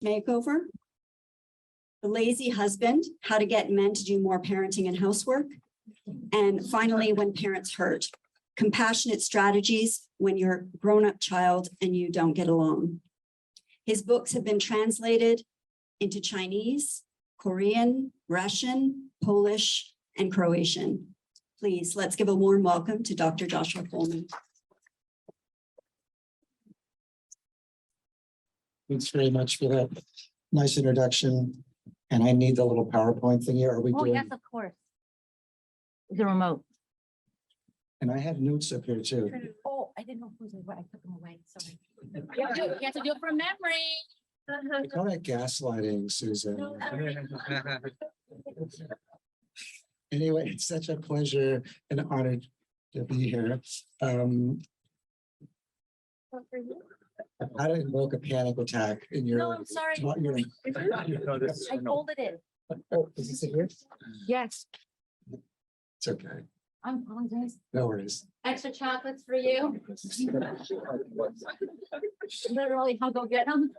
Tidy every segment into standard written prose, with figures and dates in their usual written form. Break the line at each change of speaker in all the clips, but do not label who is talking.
makeover. The lazy husband, how to get men to do more parenting and housework. And finally, when parents hurt, compassionate strategies when you're a grown-up child and you don't get along. His books have been translated into Chinese, Korean, Russian, Polish, and Croatian. Please, let's give a warm welcome to Dr. Joshua Coleman.
Thanks very much for that nice introduction. And I need the little PowerPoint thing here. Are we doing?
Yes, of course. The remote.
And I have notes up here too.
Oh, I didn't know who's I took them away. Sorry. You have to do it from memory.
I call that gaslighting, Susan. Anyway, it's such a pleasure and honor to be here. How to invoke a panic attack in your.
No, I'm sorry. I folded it.
Oh, is this it here?
Yes.
It's okay.
I apologize.
No worries.
Extra chocolates for you. Literally, I'll go get them.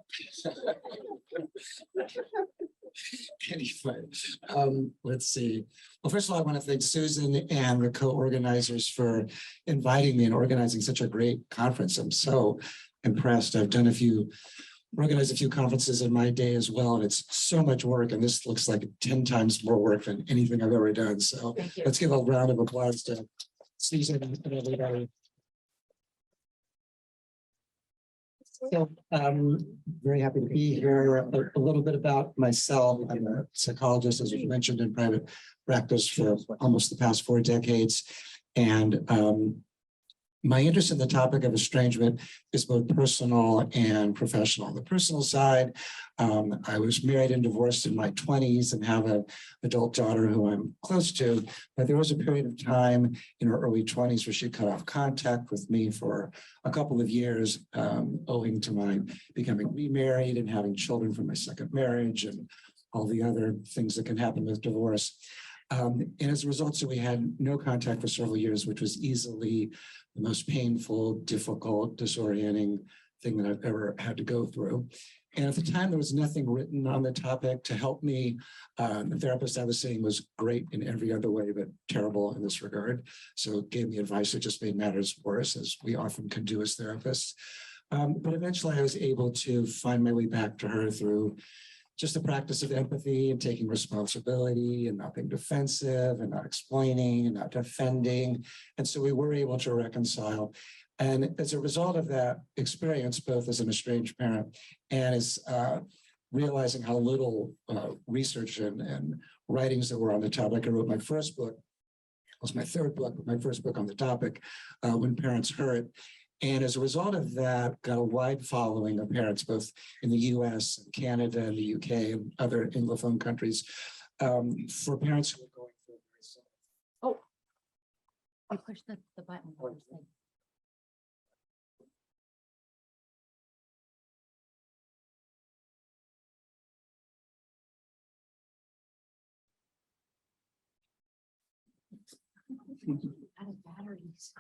Anyway, let's see. Well, first of all, I want to thank Susan and the co-organizers for inviting me and organizing such a great conference. I'm so impressed. I've done organized a few conferences in my day as well, and it's so much work, and this looks like 10 times more work than anything I've ever done. So let's give a round of applause to Susan and everybody. So I'm very happy to be here. A little bit about myself. I'm a psychologist, as was mentioned, in private practice for almost the past 4 decades. And my interest in the topic of estrangement is both personal and professional. The personal side, I was married and divorced in my 20s and have an adult daughter who I'm close to, but there was a period of time in her early 20s where she cut off contact with me for a couple of years, owing to my becoming remarried and having children from my second marriage and all the other things that can happen with divorce. And as a result, so we had no contact for several years, which was easily the most painful, difficult, disorienting thing that I've ever had to go through. And at the time, there was nothing written on the topic to help me. The therapist I was seeing was great in every other way, but terrible in this regard. So it gave me advice that just made matters worse, as we often can do as therapists. But eventually, I was able to find my way back to her through just the practice of empathy and taking responsibility and not being defensive and not explaining and not defending. And so we were able to reconcile. And as a result of that experience, both as an estranged parent and as realizing how little research and writings there were on the topic, I wrote my first book. It was my third book, but my first book on the topic, When Parents Hurt. And as a result of that, got a wide following of parents, both in the US, and Canada, and the UK, and other Anglophone countries, for parents who are going through a very similar.
Oh, I pushed the button. Out of batteries.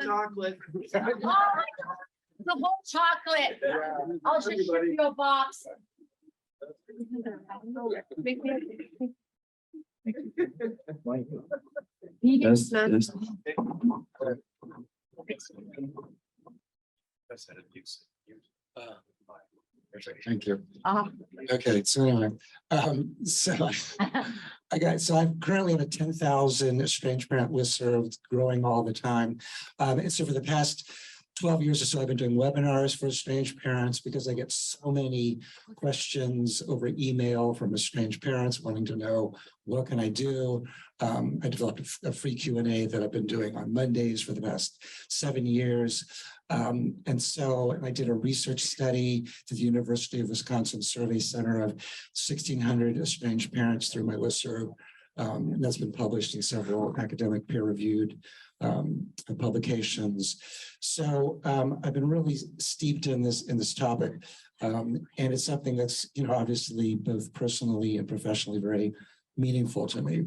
Chocolate.
The whole chocolate. I'll just ship you a box.
Thank you. Okay, so anyway, I'm currently in a 10,000 estranged parent listserv, growing all the time. And so for the past 12 years or so, I've been doing webinars for estranged parents because I get so many questions over email from estranged parents wanting to know, what can I do? I developed a free Q&A that I've been doing on Mondays for the past 7 years. And so I did a research study to the University of Wisconsin Survey Center of 1,600 estranged parents through my listserv. And that's been published in several academic peer-reviewed publications. So I've been really steeped in this topic. And it's something that's, obviously both personally and professionally very meaningful to me.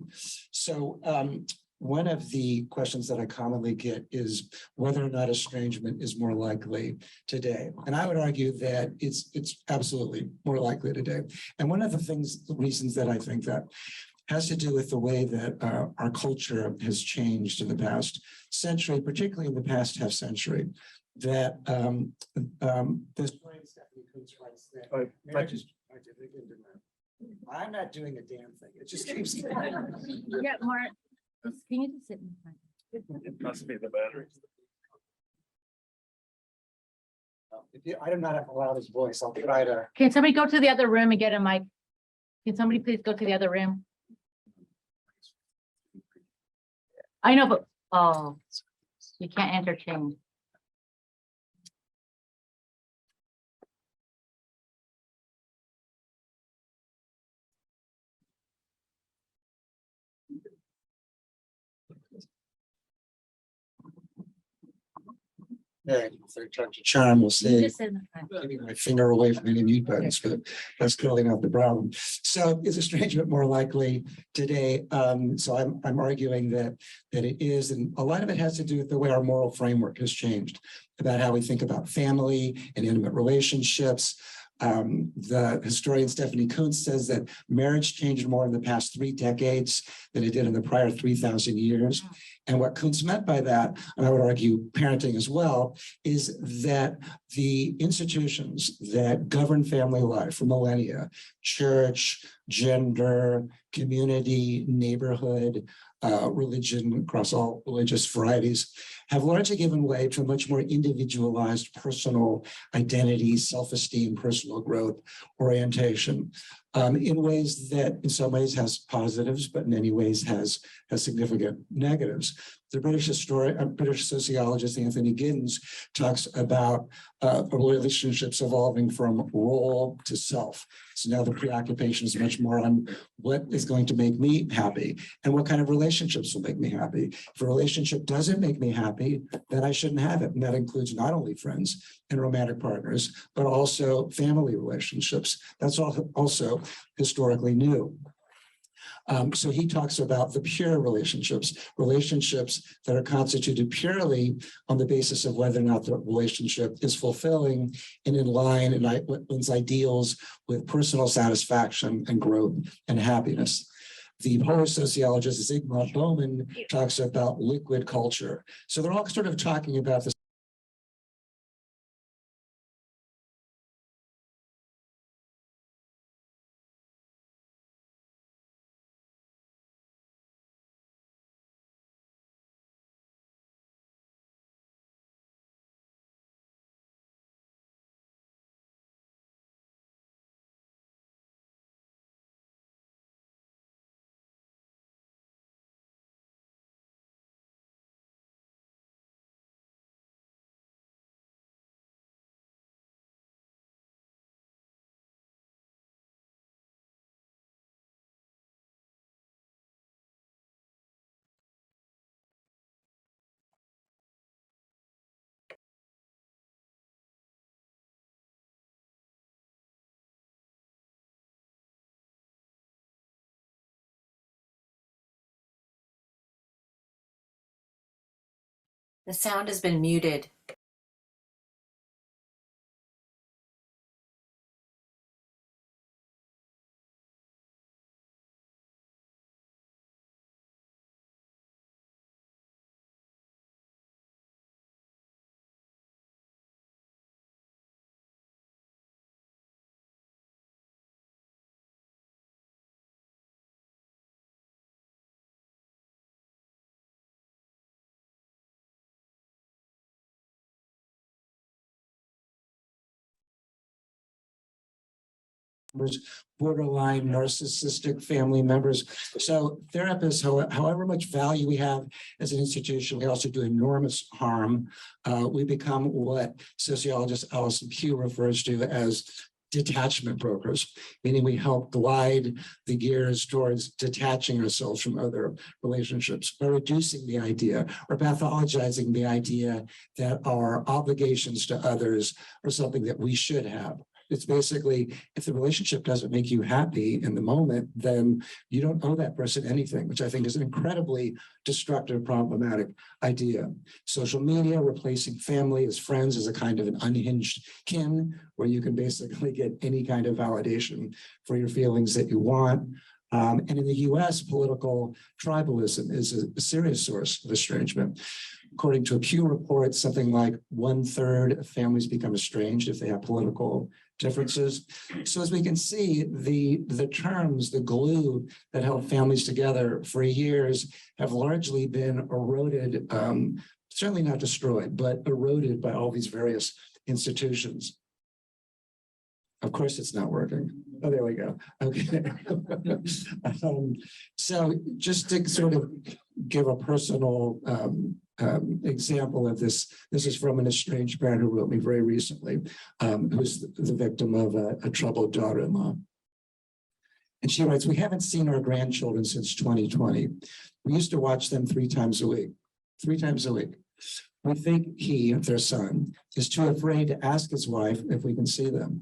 So one of the questions that I commonly get is whether or not estrangement is more likely today. And I would argue that it's absolutely more likely today. And one of the reasons that I think that has to do with the way that our culture has changed in the past century, particularly in the past half century, that this I'm not doing a damn thing. It just keeps going.
Yeah, Mark, can you just sit in front?
It must be the battery.
I do not have a loudest voice. I'll try to.
Can somebody go to the other room and get a mic? Can somebody please go to the other room? I know, but, oh, you can't entertain.
Yeah, third time's a charm, we'll
You
see.
just sit in the front.
Keeping my finger away from any mute buttons, but that's clearly not the problem. So is estrangement more likely today? So I'm arguing that it is, and a lot of it has to do with the way our moral framework has changed about how we think about family and intimate relationships. The historian Stephanie Kuntz says that marriage changed more in the past 3 decades than it did in the prior 3,000 years. And what Kuntz meant by that, and I would argue parenting as well, is that the institutions that govern family life for millennia, church, gender, community, neighborhood, religion across all religious varieties, have largely given way to a much more individualized personal identity, self-esteem, personal growth orientation, in ways that in some ways has positives, but in many ways has significant negatives. The British sociologist Anthony Giddens talks about relationships evolving from role to self. So now the preoccupation is much more on what is going to make me happy and what kind of relationships will make me happy. If a relationship doesn't make me happy, then I shouldn't have it. And that includes not only friends and romantic partners, but also family relationships. That's also historically new. So he talks about the pure relationships that are constituted purely on the basis of whether or not the relationship is fulfilling and in line with one's ideals with personal satisfaction and growth and happiness. The Polish sociologist Zygmunt Bauman talks about liquid culture. So they're all sort of talking about this.
The sound has been muted.
Borderline narcissistic family members. So therapists, however much value we have as an institution, we also do enormous harm. We become what sociologist Alison Pugh refers to as detachment brokers, meaning we help glide the gears towards detaching ourselves from other relationships by reducing the idea or pathologizing the idea that our obligations to others are something that we should have. It's basically, if the relationship doesn't make you happy in the moment, then you don't owe that person anything, which I think is an incredibly destructive, problematic idea. Social media replacing family as friends is a kind of an unhinged kin where you can basically get any kind of validation for your feelings that you want. And in the US, political tribalism is a serious source of estrangement. According to a Pew report, something like 1/3 of families become estranged if they have political differences. So as we can see, the terms, the glue that held families together for years have largely been eroded, certainly not destroyed, but eroded by all these various institutions. Of course, it's not working. Oh, there we go. Okay. So just to sort of give a personal example of this, this is from an estranged parent who wrote me very recently, who's the victim of a troubled daughter-in-law. And she writes, "We haven't seen our grandchildren since 2020. We used to watch them 3 times a week, 3 times a week. We think he, their son, is too afraid to ask his wife if we can see them.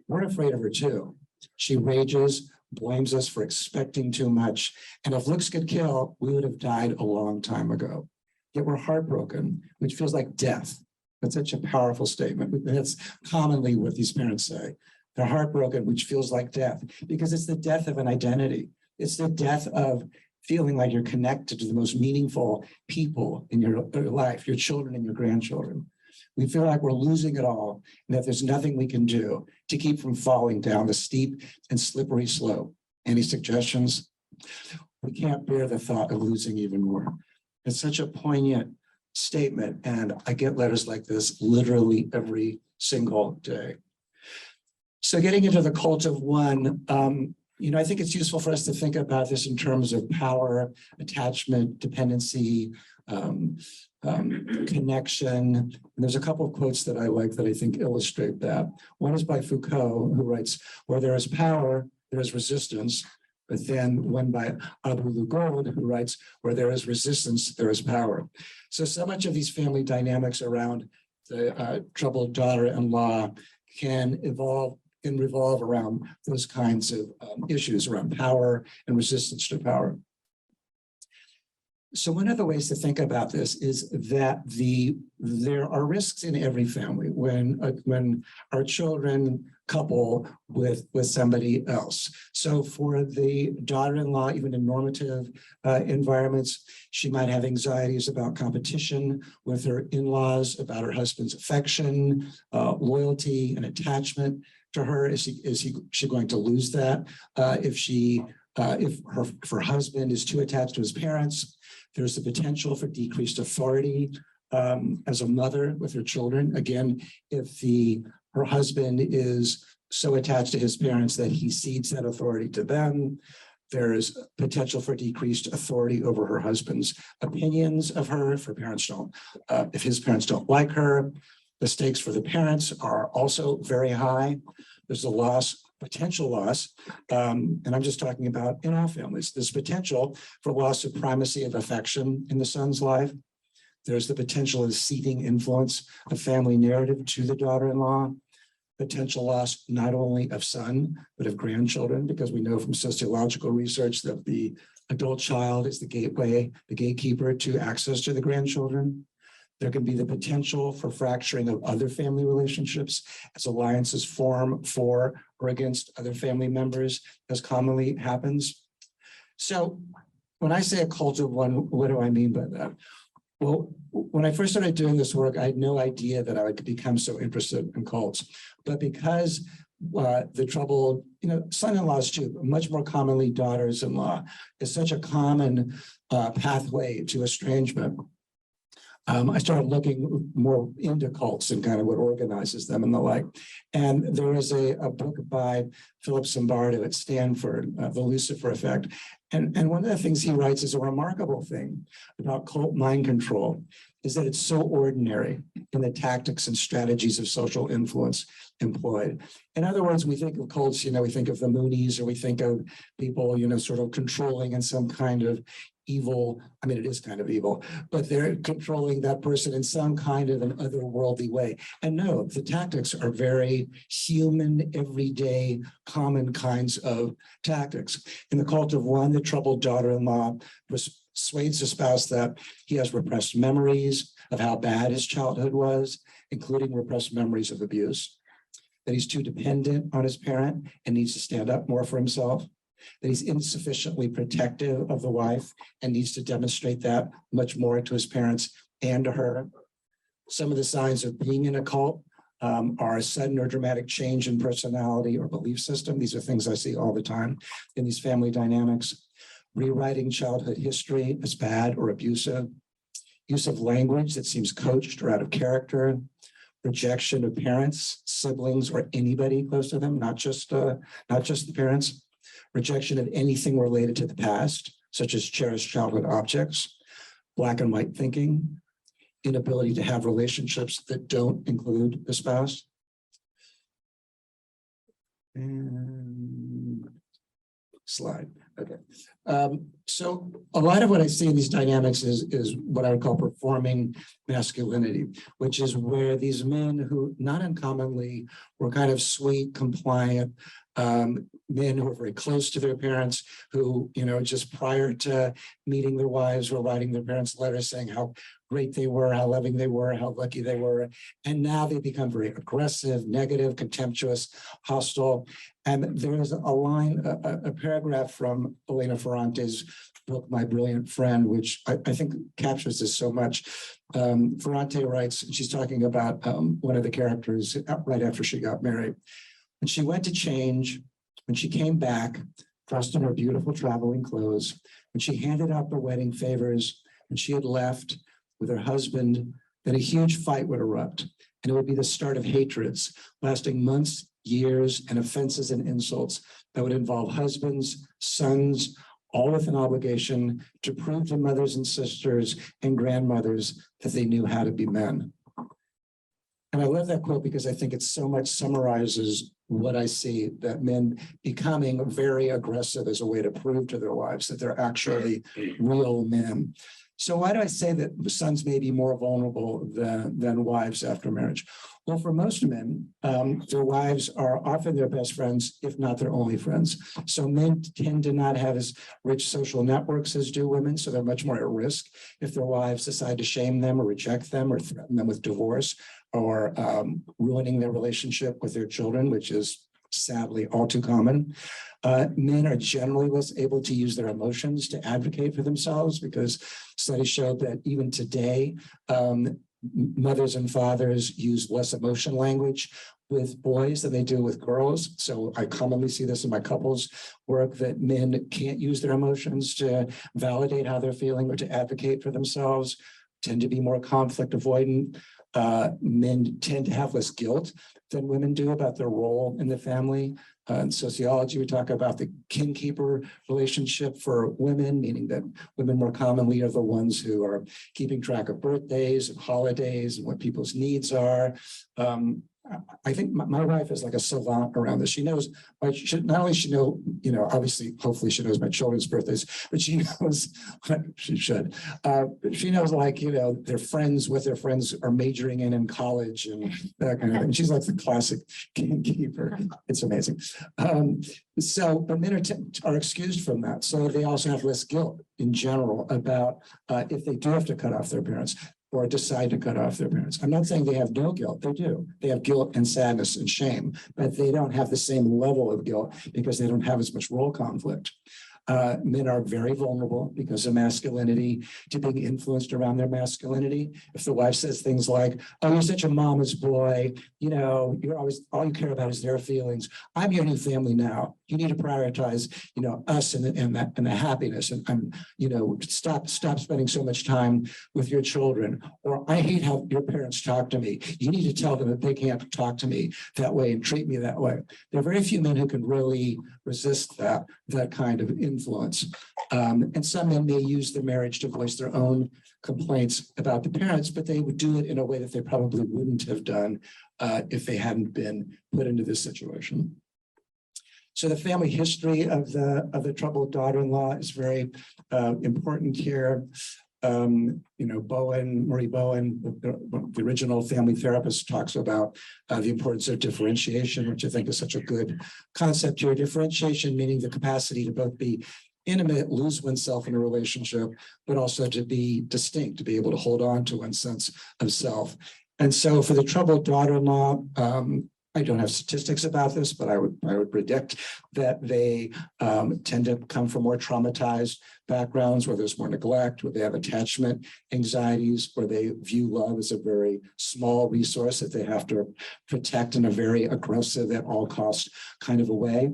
We're afraid of her too. She rages, blames us for expecting too much. And if looks could kill, we would have died a long time ago. Yet we're heartbroken, which feels like death." That's such a powerful statement. That's commonly what these parents say. They're heartbroken, which feels like death, because it's the death of an identity. It's the death of feeling like you're connected to the most meaningful people in your life, your children and your grandchildren. We feel like we're losing it all and that there's nothing we can do to keep from falling down the steep and slippery slope. Any suggestions? We can't bear the thought of losing even more. It's such a poignant statement, and I get letters like this literally every single day. So getting into the cult of one, I think it's useful for us to think about this in terms of power, attachment, dependency, connection. And there's a couple of quotes that I like that I think illustrate that. One is by Foucault, who writes, "Where there is power, there is resistance." But then one by Abu Lugold, who writes, "Where there is resistance, there is power." So much of these family dynamics around the troubled daughter-in-law can revolve around those kinds of issues around power and resistance to power. So one of the ways to think about this is that there are risks in every family when our children couple with somebody else. So for the daughter-in-law, even in normative environments, she might have anxieties about competition with her in-laws, about her husband's affection, loyalty, and attachment to her. Is she going to lose that if her husband is too attached to his parents? There's the potential for decreased authority as a mother with her children. Again, if her husband is so attached to his parents that he cedes that authority to them, there's potential for decreased authority over her husband's opinions of her if his parents don't like her. The stakes for the parents are also very high. There's a potential loss, and I'm just talking about in all families. There's potential for loss of primacy of affection in the son's life. There's the potential of ceding influence of family narrative to the daughter-in-law. Potential loss not only of son, but of grandchildren, because we know from sociological research that the adult child is the gateway, the gatekeeper to access to the grandchildren. There can be the potential for fracturing of other family relationships as alliances form for or against other family members, as commonly happens. So when I say a cult of one, what do I mean by that? Well, when I first started doing this work, I had no idea that I would become so interested in cults. But because the troubled, son-in-laws too, much more commonly daughters-in-law, is such a common pathway to estrangement, I started looking more into cults and kind of what organizes them and the like. And there is a book by Philip Zimbardo at Stanford, The Lucifer Effect. And one of the things he writes is a remarkable thing about cult mind control is that it's so ordinary in the tactics and strategies of social influence employed. In other words, we think of cults, we think of the Moonies, or we think of people, sort of controlling in some kind of evil. I mean, it is kind of evil, but they're controlling that person in some kind of an otherworldly way. And no, the tactics are very human, everyday, common kinds of tactics. In the Cult of One, the troubled daughter-in-law persuades the spouse that he has repressed memories of how bad his childhood was, including repressed memories of abuse, that he's too dependent on his parent and needs to stand up more for himself, that he's insufficiently protective of the wife and needs to demonstrate that much more to his parents and to her. Some of the signs of being in a cult are a sudden or dramatic change in personality or belief system. These are things I see all the time in these family dynamics. Rewriting childhood history as bad or abusive, use of language that seems coached or out of character, rejection of parents, siblings, or anybody close to them, not just the parents, rejection of anything related to the past, such as cherished childhood objects, black and white thinking, inability to have relationships that don't include the spouse. And slide. Okay. So a lot of what I see in these dynamics is what I would call performing masculinity, which is where these men who not uncommonly were kind of sweet, compliant, men who were very close to their parents, who, just prior to meeting their wives were writing their parents letters saying how great they were, how loving they were, how lucky they were. And now they become very aggressive, negative, contemptuous, hostile. And there is a line, a paragraph from Elena Ferrante's book, My Brilliant Friend, which I think captures this so much. Ferrante writes, she's talking about one of the characters right after she got married. When she went to change, when she came back, dressed in her beautiful traveling clothes, when she handed out the wedding favors, when she had left with her husband, then a huge fight would erupt. And it would be the start of hatreds lasting months, years, and offenses and insults that would involve husbands, sons, all with an obligation to prove to mothers and sisters and grandmothers that they knew how to be men. And I love that quote because I think it so much summarizes what I see, that men becoming very aggressive as a way to prove to their wives that they're actually real men. So why do I say that sons may be more vulnerable than wives after marriage? Well, for most men, their wives are often their best friends, if not their only friends. So men tend to not have as rich social networks as do women, so they're much more at risk if their wives decide to shame them or reject them or threaten them with divorce or ruining their relationship with their children, which is sadly all too common. Men are generally less able to use their emotions to advocate for themselves because studies show that even today, mothers and fathers use less emotion language with boys than they do with girls. So I commonly see this in my couples work, that men can't use their emotions to validate how they're feeling or to advocate for themselves, tend to be more conflict avoidant. Men tend to have less guilt than women do about their role in the family. In sociology, we talk about the kin-keeper relationship for women, meaning that women more commonly are the ones who are keeping track of birthdays and holidays and what people's needs are. I think my wife is like a savant around this. She knows, not only she know, obviously, hopefully she knows my children's birthdays, but she knows, she should, but she knows their friends, what their friends are majoring in college and that kind of thing. She's like the classic gatekeeper. It's amazing. But men are excused from that. So they also have less guilt in general about if they do have to cut off their parents or decide to cut off their parents. I'm not saying they have no guilt, they do. They have guilt and sadness and shame, but they don't have the same level of guilt because they don't have as much role conflict. Men are very vulnerable because of masculinity to being influenced around their masculinity. If the wife says things like, oh, you're such a mama's boy, you're always, all you care about is their feelings. I'm your new family now. You need to prioritize, us and the happiness and stop spending so much time with your children. Or I hate how your parents talk to me. You need to tell them that they can't talk to me that way and treat me that way. There are very few men who can really resist that kind of influence. And some men may use the marriage to voice their own complaints about the parents, but they would do it in a way that they probably wouldn't have done if they hadn't been put into this situation. So the family history of the troubled daughter-in-law is very important here. Marie Bowen, the original family therapist, talks about the importance of differentiation, which I think is such a good concept here. Differentiation meaning the capacity to both be intimate, lose oneself in a relationship, but also to be distinct, to be able to hold on to one's sense of self. And so for the troubled daughter-in-law, I don't have statistics about this, but I would predict that they tend to come from more traumatized backgrounds where there's more neglect, where they have attachment anxieties, where they view love as a very small resource that they have to protect in a very aggressive at all cost kind of a way.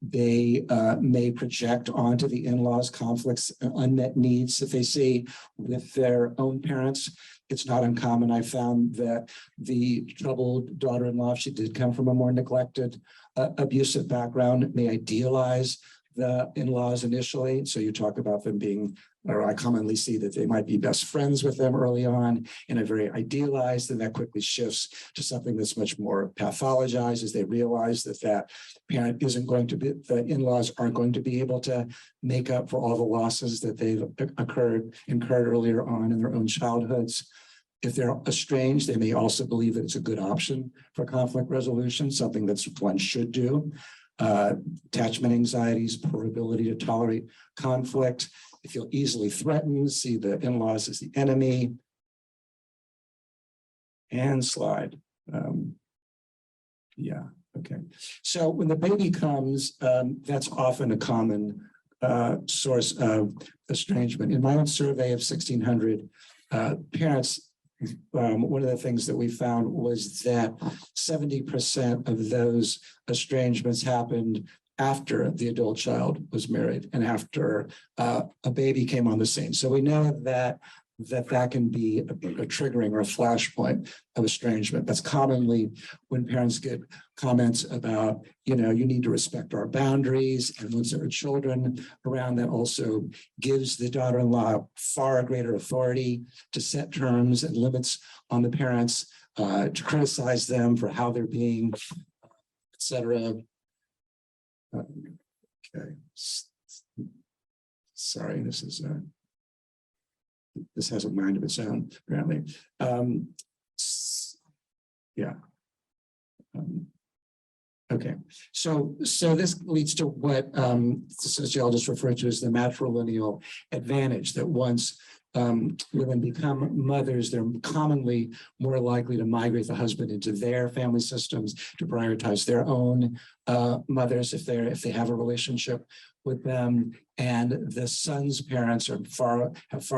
They may project onto the in-laws conflicts and unmet needs that they see with their own parents. It's not uncommon. I found that the troubled daughter-in-law, if she did come from a more neglected, abusive background, may idealize the in-laws initially. So you talk about them being, or I commonly see that they might be best friends with them early on in a very idealized, and that quickly shifts to something that's much more pathologized as they realize that that parent isn't going to be, the in-laws aren't going to be able to make up for all the losses that they've incurred earlier on in their own childhoods. If they're estranged, they may also believe that it's a good option for conflict resolution, something that's one should do. Attachment anxieties, poor ability to tolerate conflict. They feel easily threatened, see the in-laws as the enemy. And slide. Yeah, okay. So when the baby comes, that's often a common source of estrangement. In my own survey of 1,600 parents, one of the things that we found was that 70% of those estrangements happened after the adult child was married and after a baby came on the scene. So we know that can be a triggering or a flashpoint of estrangement. That's commonly when parents get comments about, you need to respect our boundaries. And once there are children around, that also gives the daughter-in-law far greater authority to set terms and limits on the parents, to criticize them for how they're being, etc. Okay. Sorry, this has a mind of its own, apparently. Okay, so this leads to what the sociologists refer to as the matrilineal advantage, that once women become mothers, they're commonly more likely to migrate the husband into their family systems, to prioritize their own mothers if they have a relationship with them, and the son's parents have far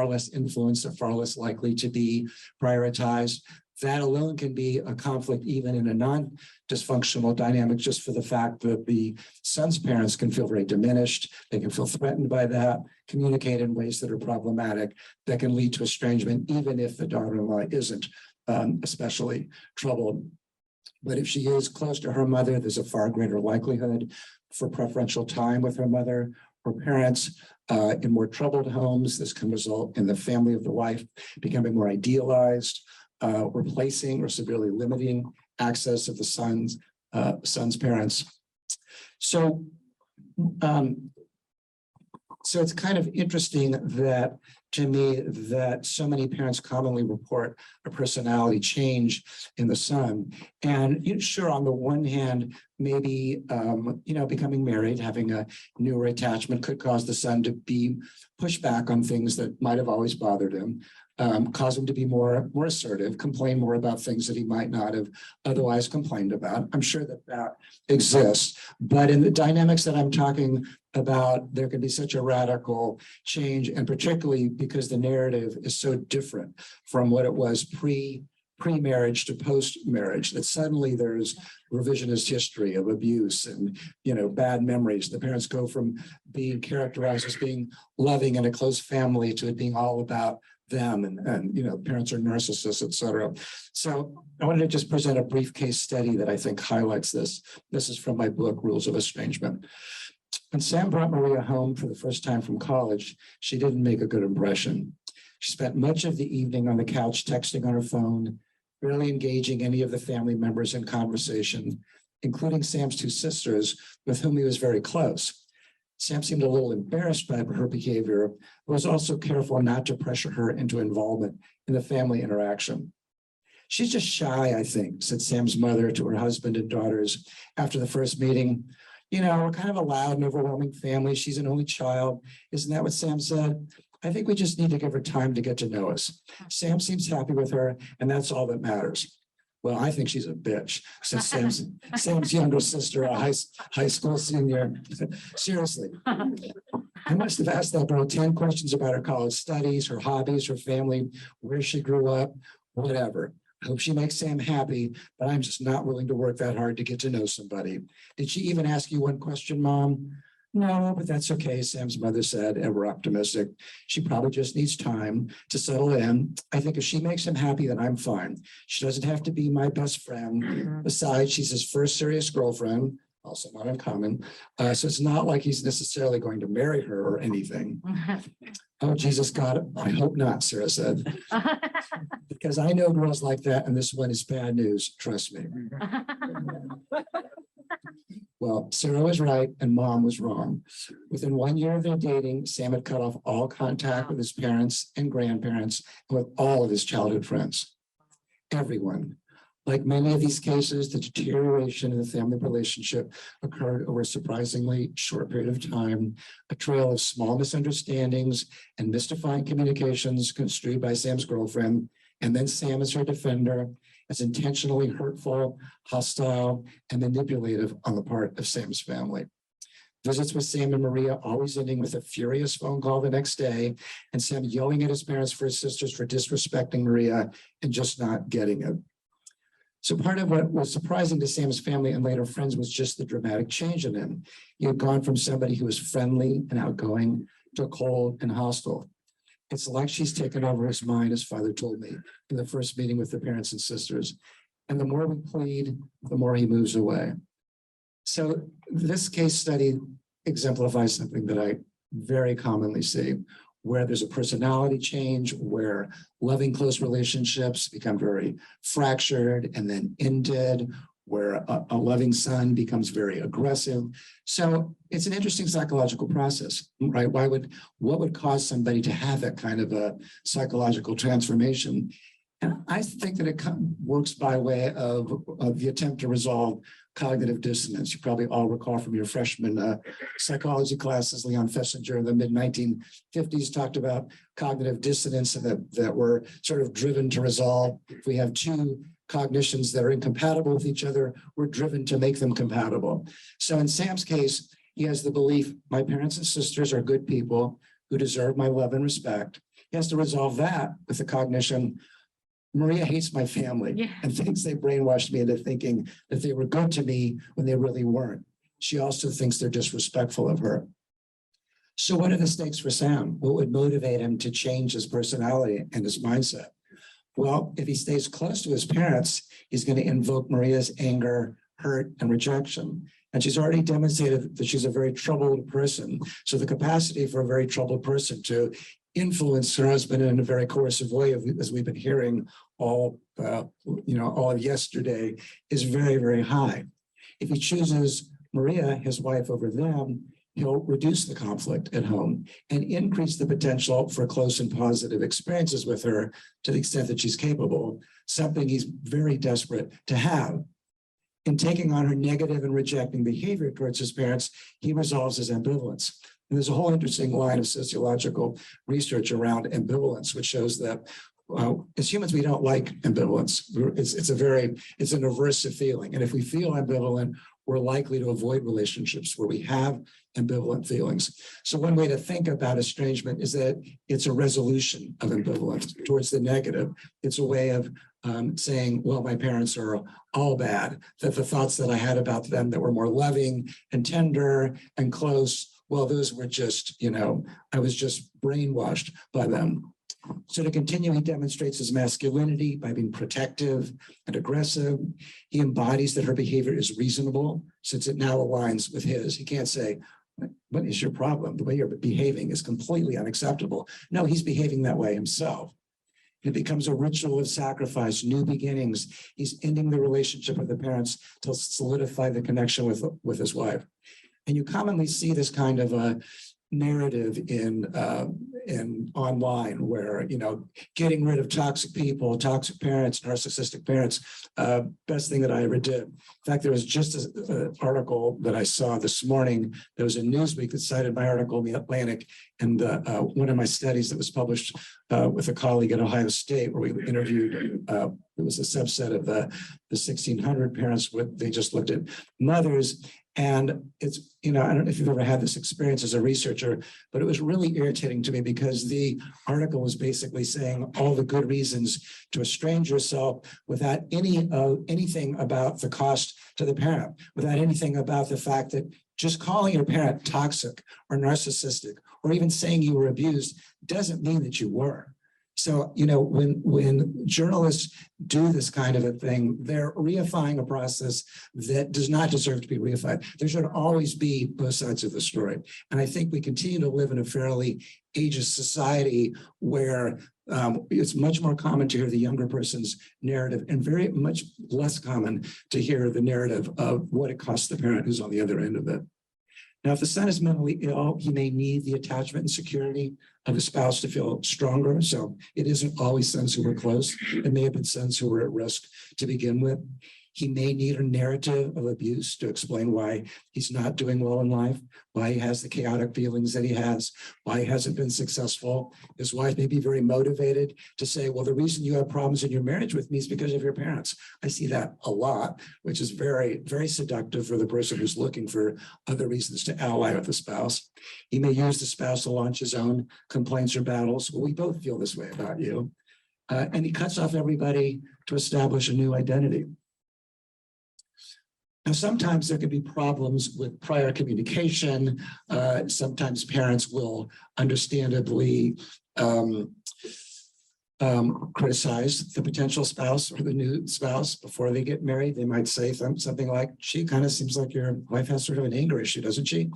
less influence, are far less likely to be prioritized. That alone can be a conflict even in a non-dysfunctional dynamic, just for the fact that the son's parents can feel very diminished. They can feel threatened by that, communicate in ways that are problematic, that can lead to estrangement, even if the daughter-in-law isn't especially troubled. But if she is close to her mother, there's a far greater likelihood for preferential time with her mother or parents. In more troubled homes, this can result in the family of the wife becoming more idealized, replacing or severely limiting access of the son's parents. So it's kind of interesting that, to me, that so many parents commonly report a personality change in the son. And sure, on the one hand, maybe, becoming married, having a newer attachment could cause the son to be pushed back on things that might have always bothered him, cause him to be more assertive, complain more about things that he might not have otherwise complained about. I'm sure that exists, but in the dynamics that I'm talking about, there can be such a radical change, and particularly because the narrative is so different from what it was pre-marriage to post-marriage, that suddenly there's revisionist history of abuse and, bad memories. The parents go from being characterized as being loving in a close family to it being all about them, and parents are narcissists, etc. So I wanted to just present a brief case study that I think highlights this. This is from my book, Rules of Estrangement. When Sam brought Maria home for the first time from college, she didn't make a good impression. She spent much of the evening on the couch texting on her phone, barely engaging any of the family members in conversation, including Sam's two sisters, with whom he was very close. Sam seemed a little embarrassed by her behavior, but was also careful not to pressure her into involvement in the family interaction. "She's just shy, I think," said Sam's mother to her husband and daughters after the first meeting. "You know, we're kind of a loud and overwhelming family. She's an only child." "Isn't that what Sam said? I think we just need to give her time to get to know us. Sam seems happy with her, and that's all that matters." "Well, I think she's a bitch," said Sam's younger sister, a high school senior. "Seriously, I must have asked that girl 10 questions about her college studies, her hobbies, her family, where she grew up, whatever. I hope she makes Sam happy, but I'm just not willing to work that hard to get to know somebody. Did she even ask you one question, Mom?" "No, but that's okay," Sam's mother said, ever optimistic. "She probably just needs time to settle in. I think if she makes him happy, then I'm fine. She doesn't have to be my best friend. Besides, she's his first serious girlfriend, also not uncommon. So it's not like he's necessarily going to marry her or anything." "Oh, Jesus, God, I hope not," Sarah said. "Because I know girls like that, and this one is bad news, trust me." Well, Sarah was right and Mom was wrong. Within 1 year of their dating, Sam had cut off all contact with his parents and grandparents and with all of his childhood friends. Everyone. Like many of these cases, the deterioration in the family relationship occurred over a surprisingly short period of time. A trail of small misunderstandings and mystifying communications construed by Sam's girlfriend, and then Sam as her defender, as intentionally hurtful, hostile, and manipulative on the part of Sam's family. Visits with Sam and Maria always ending with a furious phone call the next day, and Sam yelling at his parents for his sisters for disrespecting Maria and just not getting it. So part of what was surprising to Sam's family and later friends was just the dramatic change in him. He had gone from somebody who was friendly and outgoing to cold and hostile. "It's like she's taken over his mind," his father told me in the first meeting with the parents and sisters. "And the more we plead, the more he moves away." So this case study exemplifies something that I very commonly see, where there's a personality change, where loving close relationships become very fractured and then ended, where a loving son becomes very aggressive. So it's an interesting psychological process, right? What would cause somebody to have that kind of a psychological transformation? And I think that it works by way of the attempt to resolve cognitive dissonance. You probably all recall from your freshman psychology classes, Leon Fessinger in the mid-1950s talked about cognitive dissonance and that we're sort of driven to resolve. If we have two cognitions that are incompatible with each other, we're driven to make them compatible. So in Sam's case, he has the belief, my parents and sisters are good people who deserve my love and respect. He has to resolve that with the cognition, Maria hates my family and thinks they brainwashed me into thinking that they were good to me when they really weren't. She also thinks they're disrespectful of her. So what are the stakes for Sam? What would motivate him to change his personality and his mindset? Well, if he stays close to his parents, he's going to invoke Maria's anger, hurt, and rejection. And she's already demonstrated that she's a very troubled person. So the capacity for a very troubled person to influence her husband in a very coercive way, as we've been hearing all of yesterday, is very, very high. If he chooses Maria, his wife, over them, he'll reduce the conflict at home and increase the potential for close and positive experiences with her to the extent that she's capable, something he's very desperate to have. In taking on her negative and rejecting behavior towards his parents, he resolves his ambivalence. And there's a whole interesting line of sociological research around ambivalence, which shows that as humans, we don't like ambivalence. It's an aversive feeling. And if we feel ambivalent, we're likely to avoid relationships where we have ambivalent feelings. So one way to think about estrangement is that it's a resolution of ambivalence towards the negative. It's a way of saying, well, my parents are all bad, that the thoughts that I had about them that were more loving and tender and close, well, those were just, I was just brainwashed by them. So to continue, he demonstrates his masculinity by being protective and aggressive. He embodies that her behavior is reasonable since it now aligns with his. He can't say, what is your problem? The way you're behaving is completely unacceptable. No, he's behaving that way himself. It becomes a ritual of sacrifice, new beginnings. He's ending the relationship with the parents to solidify the connection with his wife. And you commonly see this kind of a narrative in online where, getting rid of toxic people, toxic parents, narcissistic parents, best thing that I ever did. In fact, there was just an article that I saw this morning. There was a Newsweek that cited my article in the Atlantic and one of my studies that was published with a colleague at Ohio State, where we interviewed, it was a subset of the 1,600 parents. They just looked at mothers. And it's, I don't know if you've ever had this experience as a researcher, but it was really irritating to me because the article was basically saying all the good reasons to estrange yourself without anything about the cost to the parent, without anything about the fact that just calling your parent toxic or narcissistic, or even saying you were abused doesn't mean that you were. So, when journalists do this kind of a thing, they're reifying a process that does not deserve to be reified. There should always be both sides of the story. And I think we continue to live in a fairly ageist society where it's much more common to hear the younger person's narrative and very much less common to hear the narrative of what it costs the parent who's on the other end of it. Now, if the son is mentally ill, he may need the attachment and security of his spouse to feel stronger. So it isn't always sons who were close. It may have been sons who were at risk to begin with. He may need a narrative of abuse to explain why he's not doing well in life, why he has the chaotic feelings that he has, why he hasn't been successful. His wife may be very motivated to say, well, the reason you have problems in your marriage with me is because of your parents. I see that a lot, which is very, very seductive for the person who's looking for other reasons to ally with the spouse. He may use the spouse to launch his own complaints or battles. Well, we both feel this way about you. And he cuts off everybody to establish a new identity. Now, sometimes there can be problems with prior communication. Sometimes parents will understandably criticize the potential spouse or the new spouse before they get married. They might say something like, she kind of seems like your wife has sort of an anger issue, doesn't she?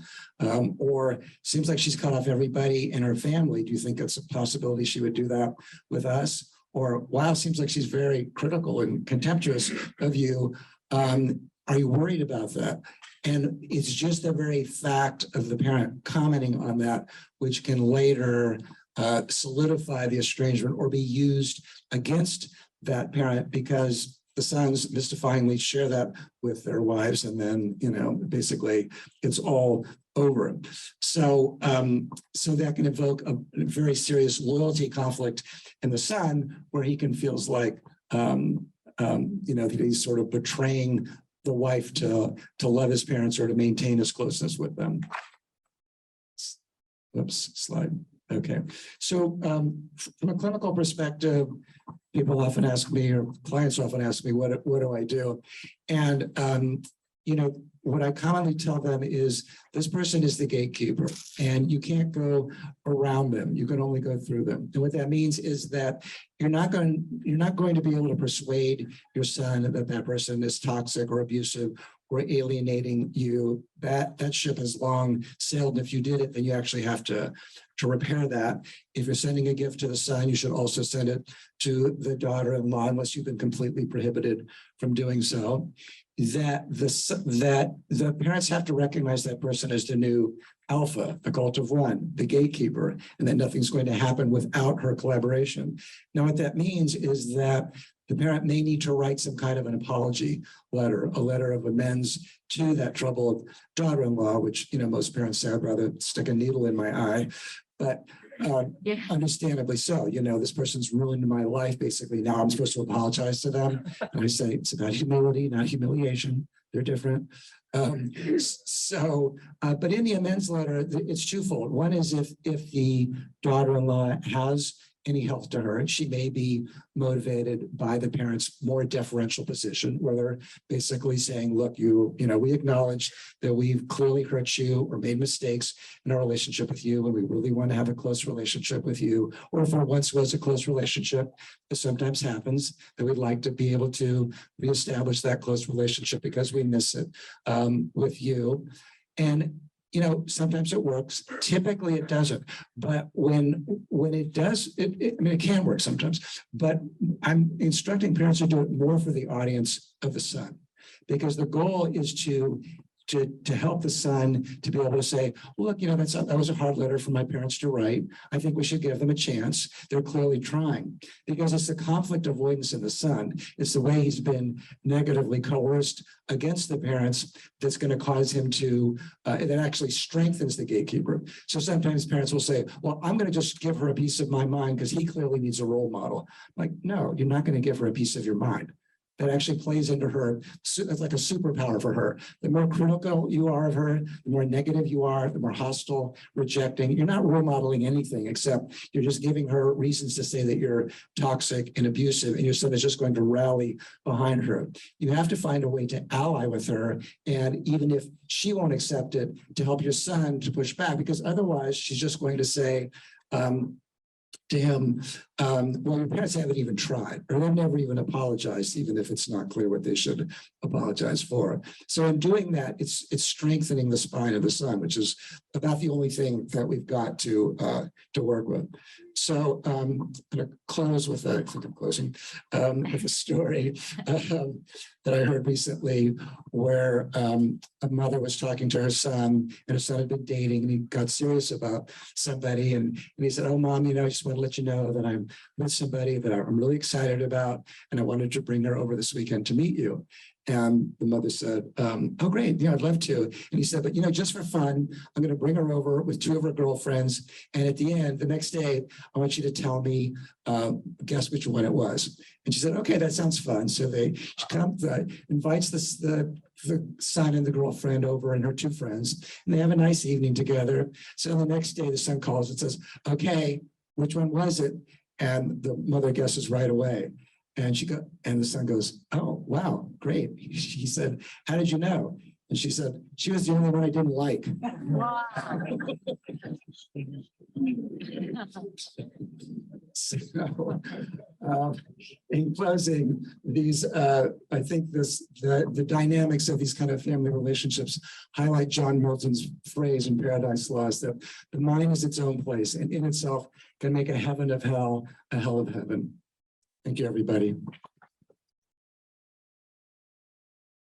Or seems like she's cut off everybody in her family. Do you think it's a possibility she would do that with us? Or, wow, seems like she's very critical and contemptuous of you. Are you worried about that? And it's just the very fact of the parent commenting on that, which can later solidify the estrangement or be used against that parent because the sons mystifyingly share that with their wives. And then, basically it's all over. So, so that can evoke a very serious loyalty conflict in the son, where he can feels like, that he's sort of betraying the wife to love his parents or to maintain his closeness with them. Oops, slide. Okay. So from a clinical perspective, people often ask me, or clients often ask me, what do I do? And, what I commonly tell them is this person is the gatekeeper and you can't go around them. You can only go through them. And what that means is that you're not going to be able to persuade your son that that person is toxic or abusive or alienating you. That ship has long sailed. And if you did it, then you actually have to repair that. If you're sending a gift to the son, you should also send it to the daughter-in-law, unless you've been completely prohibited from doing so. That the parents have to recognize that person as the new alpha, the cult of one, the gatekeeper, and that nothing's going to happen without her collaboration. Now, what that means is that the parent may need to write some kind of an apology letter, a letter of amends to that troubled daughter-in-law, which, most parents say, I'd rather stick a needle in my eye. But understandably so, this person's ruined my life. Basically, now I'm supposed to apologize to them. And I say it's about humility, not humiliation. They're different. But in the amends letter, it's twofold. One is if the daughter-in-law has any health to her, and she may be motivated by the parents' more deferential position, where they're basically saying, look, we acknowledge that we've clearly hurt you or made mistakes in our relationship with you, and we really want to have a close relationship with you. Or if there once was a close relationship, it sometimes happens, that we'd like to be able to reestablish that close relationship because we miss it with you. And sometimes it works. Typically it doesn't. But when it does, it can work sometimes. But I'm instructing parents to do it more for the audience of the son, because the goal is to help the son to be able to say, well, look, that was a hard letter for my parents to write. I think we should give them a chance. They're clearly trying, because it's the conflict avoidance in the son. It's the way he's been negatively coerced against the parents that's going to cause him to, that actually strengthens the gatekeeper. So sometimes parents will say, well, I'm going to just give her a piece of my mind because he clearly needs a role model. Like, no, you're not going to give her a piece of your mind. That actually plays into her. It's like a superpower for her. The more critical you are of her, the more negative you are, the more hostile, rejecting. You're not role modeling anything, except you're just giving her reasons to say that you're toxic and abusive, and your son is just going to rally behind her. You have to find a way to ally with her, and even if she won't accept it, to help your son to push back, because otherwise she's just going to say, to him, well, your parents haven't even tried, or they've never even apologized, even if it's not clear what they should apologize for. So in doing that, it's strengthening the spine of the son, which is about the only thing that we've got to work with. So I'm going to close with I think I'm closing with a story that I heard recently, where a mother was talking to her son, and her son had been dating, and he got serious about somebody, and he said, oh, Mom, I just want to let you know that I'm with somebody that I'm really excited about, and I wanted to bring her over this weekend to meet you. And the mother said, oh, great, I'd love to. And he said, but just for fun, I'm going to bring her over with 2 of her girlfriends. And at the end, the next day, I want you to tell me, guess which one it was. And she said, okay, that sounds fun. So invites the son and the girlfriend over and her 2 friends, and they have a nice evening together. So the next day, the son calls and says, okay, which one was it? And the mother guesses right away. And the son goes, oh, wow, great. He said, how did you know? And she said, she was the only one I didn't like.
Wow.
So, in closing, I think the dynamics of these kind of family relationships highlight John Milton's phrase in Paradise Lost, that the mind is its own place, and in itself can make a heaven of hell, a hell of heaven. Thank you, everybody.